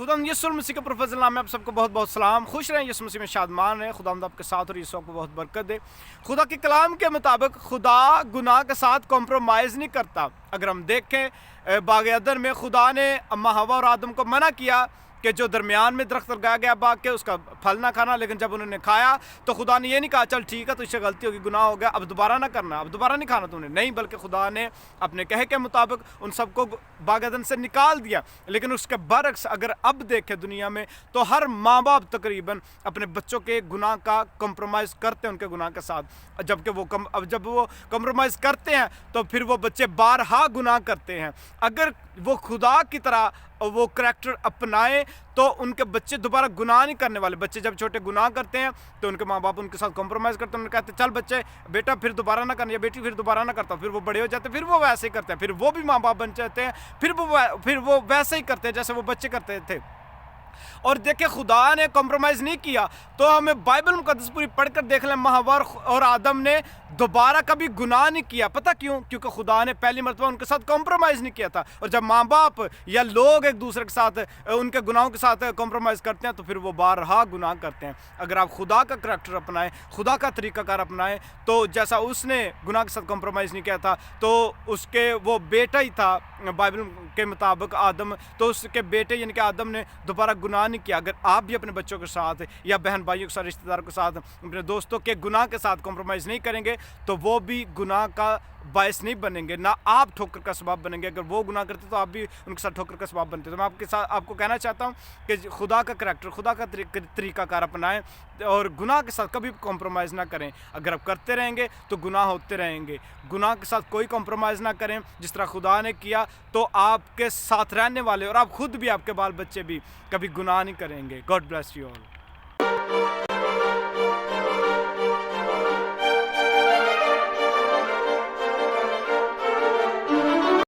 खुदावंद यीशु मसीह के प्रोफेशनल नाम में आप सबको बहुत बहुत सलाम। खुश रहें, यीशु मसीह में शादमान रहें। खुदावंद आपके साथ और यीशु आपको बहुत बरकत दे। खुदा के कलाम के मुताबिक खुदा गुनाह के साथ कॉम्प्रोमाइज़ नहीं करता। अगर हम देखें बाग अदन में खुदा ने अम्मा हवा और आदम को मना किया कि जो दरमियान में दरख्त लगाया गया बाग के उसका फल ना खाना, लेकिन जब उन्होंने खाया तो खुदा ने ये नहीं कहा चल ठीक है तुझसे गलती होगी, गुनाह हो गया, अब दोबारा ना करना, अब दोबारा नहीं खाना तूने, नहीं, बल्कि खुदा ने अपने कहे के मुताबिक उन सबको बाग अदन से निकाल दिया। लेकिन उसके बरक्स अगर अब देखें दुनिया में तो हर माँ बाप तकरीबन अपने बच्चों के गुनाह का कंप्रोमाइज़ करते हैं उनके गुनाह के साथ, जबकि जब वो कंप्रोमाइज़ करते हैं तो फिर वो बच्चे बारहा गुनाह करते हैं। अगर वो खुदा की तरह वो करैक्टर अपनाए तो उनके बच्चे दोबारा गुनाह नहीं करने वाले। बच्चे जब छोटे गुनाह करते हैं तो उनके माँ बाप उनके साथ कॉम्प्रोमाइज़ करते हैं, उन्हें कहते हैं चल बच्चे बेटा फिर दोबारा ना करना, या बेटी फिर दोबारा ना करता, फिर वो बड़े हो जाते हैं, फिर वो वैसे ही करते हैं, फिर वो भी माँ बाप बन जाते हैं, फिर वो वैसे ही करते हैं जैसे वो बच्चे करते थे। और देखिए खुदा ने कॉम्प्रोमाइज़ नहीं किया तो हमें बाइबल मुकद्दस पूरी पढ़कर देख लें, हव्वा और आदम ने दोबारा कभी गुनाह नहीं किया। पता क्यों? क्योंकि खुदा ने पहली मरतबा उनके साथ कॉम्प्रोमाइज़ नहीं किया था। और जब माँ बाप या लोग एक दूसरे के साथ उनके गुनाहों के साथ कॉम्प्रोमाइज़ करते हैं तो फिर वो बारहा गुनाह करते हैं। अगर आप खुदा का करैक्टर अपनाएं, खुदा का तरीक़ाकार अपनाएं, तो जैसा उसने गुनाह के साथ कॉम्प्रोमाइज़ नहीं किया था तो उसके वो बेटा ही था बाइबल के मुताबिक आदम, तो उसके बेटे यानी कि आदम ने दोबारा गुनाह नहीं किया। अगर आप भी अपने बच्चों के साथ या बहन भाइयों के साथ, रिश्तेदारों के साथ, अपने दोस्तों के गुनाह के साथ कॉम्प्रोमाइज़ नहीं करेंगे तो वो भी गुनाह का बायस नहीं बनेंगे, ना आप ठोकर का सबब बनेंगे। अगर वो गुनाह करते तो आप भी उनके साथ ठोकर का सबब बनते। तो मैं आपको कहना चाहता हूँ कि खुदा का करैक्टर, खुदा का तरीक़ाकार अपनाएं और गुनाह के साथ कभी कॉम्प्रोमाइज़ ना करें। अगर आप करते रहेंगे तो गुनाह होते रहेंगे। गुनाह के साथ कोई कॉम्प्रोमाइज़ ना करें। जिस तरह खुदा ने किया तो आपके साथ रहने वाले और आप खुद भी, आपके बाल बच्चे भी कभी गुनाह नहीं करेंगे। God bless you all.